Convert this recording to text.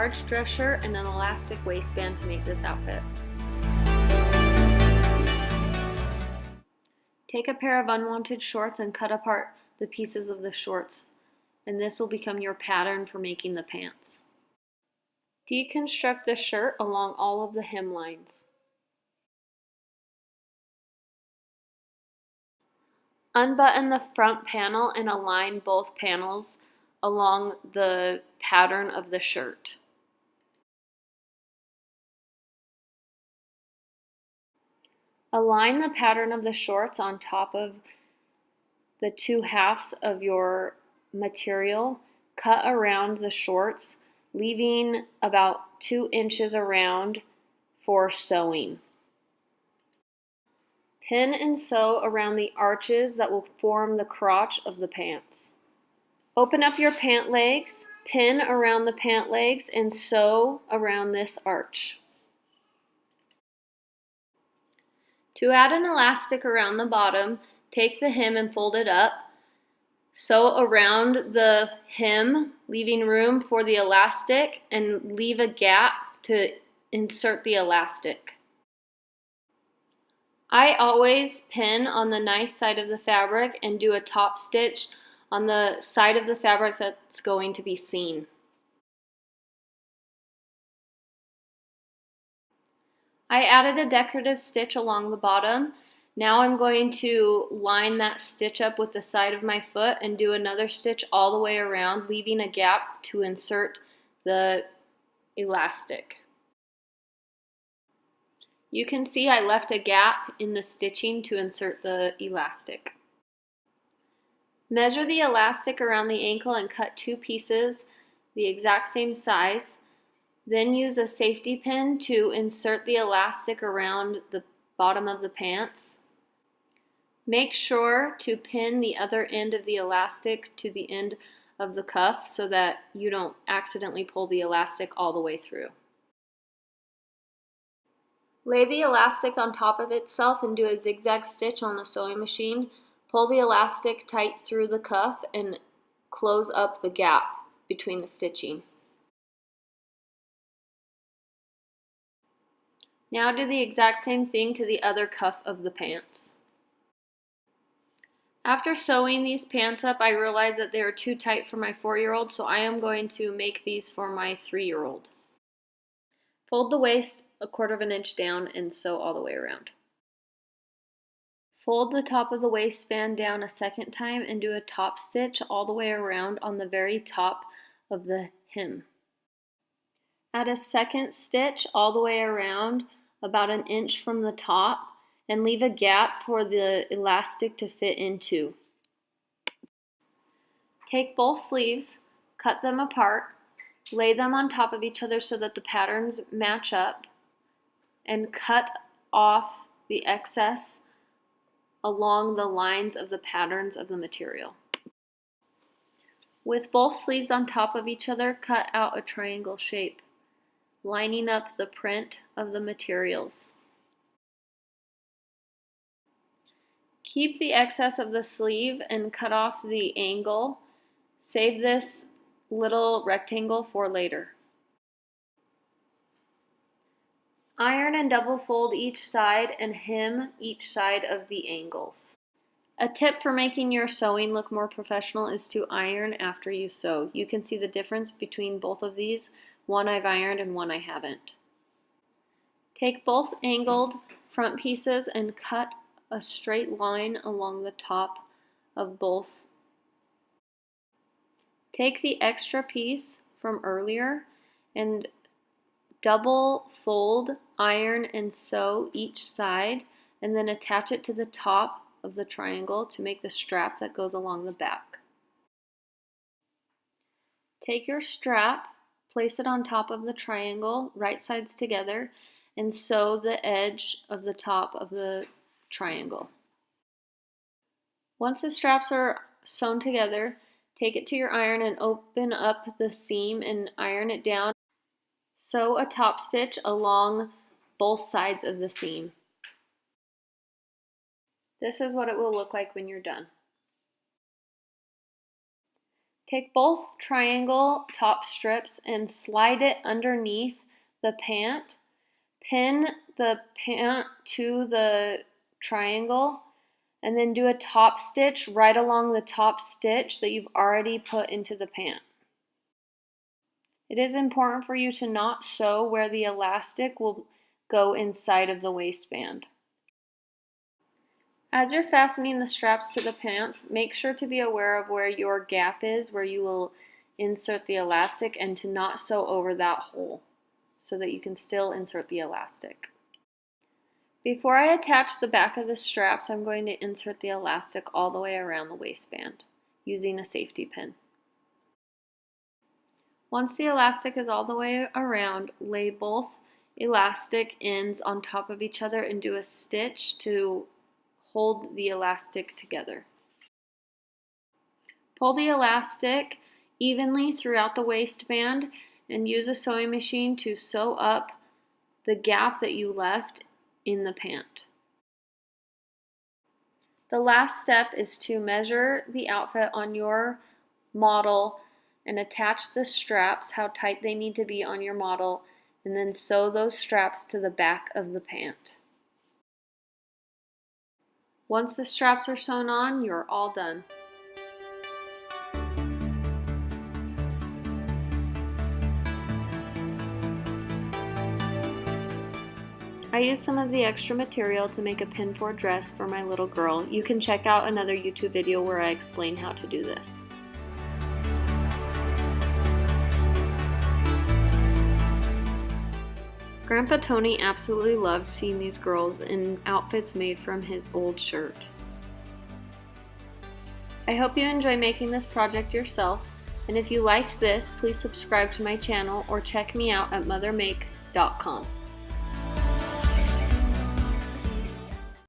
large dress shirt and an elastic waistband to make this outfit. Take a pair of unwanted shorts and cut apart the pieces of the shorts, and this will become your pattern for making the pants. Deconstruct the shirt along all of the hem lines. Unbutton the front panel and align both panels along the pattern of the shirt. Align the pattern of the shorts on top of the two halves of your material. Cut around the shorts, leaving about 2 inches around for sewing. Pin and sew around the arches that will form the crotch of the pants. Open up your pant legs, pin around the pant legs, and sew around this arch. To add an elastic around the bottom, take the hem and fold it up. Sew around the hem, leaving room for the elastic, and leave a gap to insert the elastic. I always pin on the nice side of the fabric and do a top stitch on the side of the fabric that's going to be seen. I added a decorative stitch along the bottom. Now I'm going to line that stitch up with the side of my foot and do another stitch all the way around, leaving a gap to insert the elastic. You can see I left a gap in the stitching to insert the elastic. Measure the elastic around the ankle and cut 2 pieces the exact same size. Then use a safety pin to insert the elastic around the bottom of the pants. Make sure to pin the other end of the elastic to the end of the cuff so that you don't accidentally pull the elastic all the way through. Lay the elastic on top of itself and do a zigzag stitch on the sewing machine. Pull the elastic tight through the cuff and close up the gap between the stitching. Now do the exact same thing to the other cuff of the pants. After sewing these pants up, I realized that they are too tight for my 4-year-old, so I am going to make these for my 3-year-old. Fold the waist a 1/4 inch down and sew all the way around. Fold the top of the waistband down a second time and do a top stitch all the way around on the very top of the hem. Add a second stitch all the way around about 1 inch from the top and leave a gap for the elastic to fit into. Take both sleeves, cut them apart, lay them on top of each other so that the patterns match up, and cut off the excess along the lines of the patterns of the material. With both sleeves on top of each other, cut out a triangle shape, lining up the print of the materials. Keep the excess of the sleeve and cut off the angle. Save this little rectangle for later. Iron and double fold each side and hem each side of the angles. A tip for making your sewing look more professional is to iron after you sew. You can see the difference between both of these. One I've ironed and one I haven't. Take both angled front pieces and cut a straight line along the top of both. Take the extra piece from earlier and double fold, iron, and sew each side, and then attach it to the top of the triangle to make the strap that goes along the back. Take your strap, place it on top of the triangle, right sides together, and sew the edge of the top of the triangle. Once the straps are sewn together, take it to your iron and open up the seam and iron it down. Sew a top stitch along both sides of the seam. This is what it will look like when you're done. Take both triangle top strips and slide it underneath the pant. Pin the pant to the triangle and then do a top stitch right along the top stitch that you've already put into the pant. It is important for you to not sew where the elastic will go inside of the waistband. As you're fastening the straps to the pants, make sure to be aware of where your gap is, where you will insert the elastic, and to not sew over that hole so that you can still insert the elastic. Before I attach the back of the straps, I'm going to insert the elastic all the way around the waistband using a safety pin. Once the elastic is all the way around, lay both elastic ends on top of each other and do a stitch to hold the elastic together. Pull the elastic evenly throughout the waistband and use a sewing machine to sew up the gap that you left in the pant. The last step is to measure the outfit on your model and attach the straps, how tight they need to be on your model, and then sew those straps to the back of the pant. Once the straps are sewn on, you're all done. I used some of the extra material to make a pinafore dress for my little girl. You can check out another YouTube video where I explain how to do this. Grandpa Tony absolutely loved seeing these girls in outfits made from his old shirt. I hope you enjoy making this project yourself, and if you liked this, please subscribe to my channel or check me out at mothermake.com.